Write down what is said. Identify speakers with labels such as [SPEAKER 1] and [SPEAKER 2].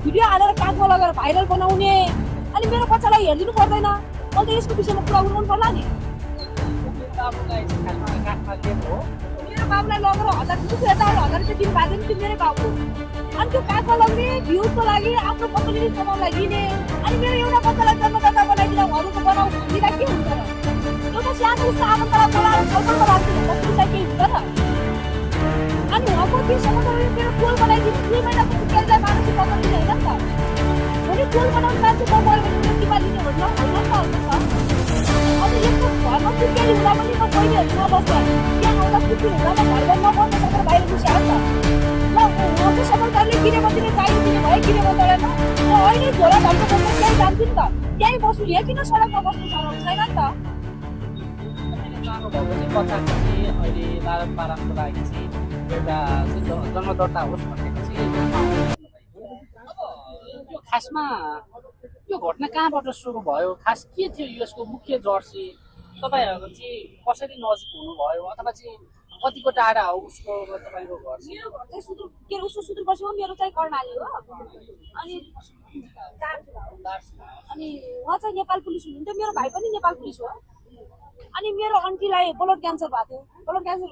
[SPEAKER 1] video हालेर काखमा लगेर भाइरल बनाउने अनि मेरो बच्चालाई हेरिदिनु पर्दैन मैले त यसको विषयमा कुरा गर्नु पर्ला नि मेरो बाबुलाई लगेर 1000 रुपियाँ 1000 रुपियाँ दिनु भएको नि मेरो बाबु अनि त्यो काखमा लग्ने भ्युजको लागि आफ्नो पपुलारिटी कमाउन लागि नि अनि मेरो एउटा बच्चालाई जन्मदाता बनाइदिन घरको बनाऊ भन्दिँदा के हुन्छ र एउटा सानो उस्तो आफन्तलाई बोलाएर छलफलमा राख्दिनु कसैलाई केही हुन्छ र अनि उहाँको त्यो समस्याले मेरो टोल बनाइदिनु 2 महिनापछि केलाई मानसिक पत्र दिने होइन नि त भोलि टोल बनाउने मान्छे म गएर भने टिपा दिने होइन होइन नि त अब यस्तो घरमा पुर्केली हुँदा पनि म बहिनीहरूसँग बस्दा त्यहाँ आउँदा पुर्केली हुँदा म घरबाट नबस्न सकेर बाहिर निस्किहाल्छ ल उहाँको सरकारले किनेमातिले चाहियो दिने भयो किनेमातिलाई म अहिले झोला धर्को बस्नु त्यहीँ जान्छु नि त त्यहीँ बस्नु यहाँ किन सडकमा बस्नु छैन नि त
[SPEAKER 2] बच्चाको चाहिँ अहिले लालन पालनको लागि चाहिँ एउटा जन्मदर्ता होस् भनेको चाहिँ अब यो खासमा यो घटना कहाँबाट सुरु भयो खास के थियो यसको मुख्य जड चाहिँ तपाईँहरू चाहिँ कसरी नजिक हुनुभयो अथवा चाहिँ कतिको टाढा हो उसको तपाईँको घर
[SPEAKER 1] मेरो घर चाहिँ उसको सुदूरपश्चिममा मेरो चाहिँ कर्णाली हो अनि उहाँ चाहिँ नेपाल पुलिस हुनुहुन्थ्यो मेरो भाइ पनि नेपाल पुलिस हो अनि मेरो आन्टीलाई ब्लड क्यान्सर भएको थियो ब्लड क्यान्सर